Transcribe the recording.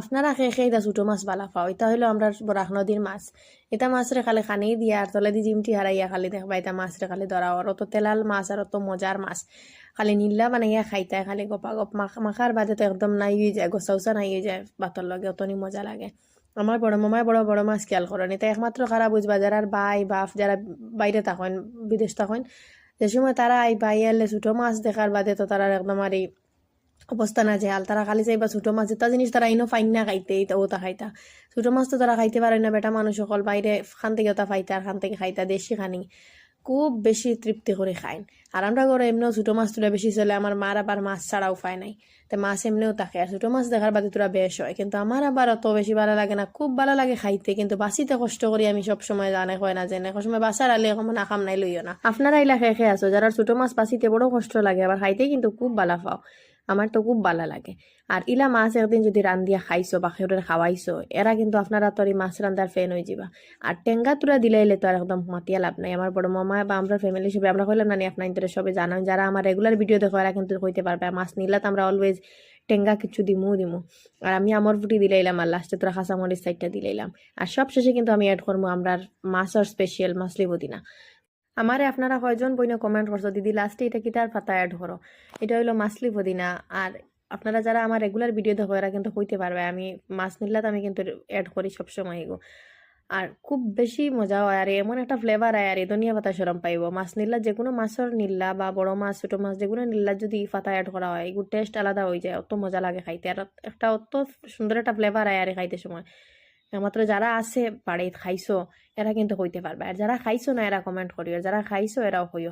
আপনারা খেয়ে খেয়ে এটা ছোটো মাছ বালা পাও, এটা হইলো আমরা বরাক নদীর মাছ। এটা মাছরে খালি খানি দিয়া আর তলে দি জিমটি হারাইয়া খালি দেখবা এটা মাছরে খালি ধরা আর অত তেলাল মাছ আর অত মজার মাছ খালি নীলা বানাইয়া খাইতায় খালি গপা গপ মাখার বাদে তো একদম নাই হয়ে যায়, গোসা উসা নাই হয়ে যায় ভাতর লগে, অতনি মজা লাগে। আমার বড় মামায় বড় বড় মাছ খেয়াল করেন, এটা একমাত্র খারাপ বুঝবা যারা ভাই বাপ যারা বাইরে থাকেন বিদেশ থাকেন, যে সময় তারা এই ভাই এলে ছোটো মাছ দেখার বাদে তো তারা একদম আর এই অবস্থা না যে হাল তারা খালি চাইবা ছোটো মাছ যেটা জিনিস তারা ইনো ফাইন না খাইতে ওটা খাইতা। ছোটো মাছ তো তারা খাইতে পারে না, বেটা মানুষ সকল বাইরে খান থেকে ওটা ফাইতা আর খান থেকে খাইতা দেশি খানি খুব বেশি তৃপ্তি করে খাইন। আর আমরা ঘরে এমনিও ছোটো মাছ তোরা বেশি চলে, আমার মার আবার মাছ ছাড়াও পায় নাই, তো মাছ এমনিও থাকে আর ছোটো মাছ দেখার বাদে তোরা বেশ হয়, কিন্তু আমার আবার অত বেশি ভালো লাগে না, খুব ভালো লাগে খাইতে, কিন্তু বাসিতে কষ্ট করি আমি সব সময় জানে হয় না যে এখন সময় বাসার আলে এখন না খাম নাই লইও না। আপনারা এলা খেয়ে খেয়ে আছো যারা ছোটো মাছ বাসিতে বড় কষ্ট লাগে, আবার খাইতে কিন্তু খুব ভালো পাও, আমার তো খুব ভালো লাগে। আর ইলা মাছ একদিন যদি রান্ধিয়া খাইছো বা খেউরের খাওয়াইছো, এরা কিন্তু আপনারা তো এই মাছ রান্ধার ফ্যান হয়ে যাবা। আর টেঙ্গা তুরা দিলাইলে তো আর একদম মাতিয়া লাভ নাই। আমার বড় মামা বা আমরা ফ্যামিলি হিসেবে আমরা কইলাম না আপনার ইন্তরে সবে জানান, যারা আমার রেগুলার ভিডিও দেখো এরা কিন্তু কইতে পারবে মাছ নিলা তো আমরা অলওয়েজ টেঙ্গা কিছু দিমু। আর আমি আমার ফুটি দিলাইলাম আর লাস্টে তোরা খাসামরিচ সাইডটা দিলাইলাম। আর সব শেষে কিন্তু আমি অ্যাড করবো আমরা মাছের স্পেশাল মাছলি পুদিনা। আমারে আপনারা কয়জন বইনে কমেন্ট করছো দিদি লাস্টে এটা কিটার পাতা অ্যাড করো, এটা হইলো মাছলি পুদিনা। আর আপনারা যারা আমার রেগুলার ভিডিও দেখো এরা কিন্তু কইতে পারবে আমি মাছ নিলাত আমি কিন্তু অ্যাড করি সবসময় এগো। আর খুব বেশি মজা হয় আর এমন একটা ফ্লেভার আয় আর এই ধনিয়া পাতা সরম পাইব। মাছ নিল্লা যে কোনো মাছের নিল্লা বা বড় মাছ ছোটো মাছ যে কোনো নিল্লা যদি পাতা অ্যাড করা হয় এগুলো টেস্ট আলাদা হয়ে যায়, অত মজা লাগে খাইতে আর একটা অত সুন্দর একটা ফ্লেভার আয় আর খাইতে সময়। একমাত্র যারা আছে বাড়িতে খাইছো এরা কিন্তু হইতে পারবে, আর যারা খাইছো না এরা কমেন্ট করিও, যারা খাইছো এরাও হইও।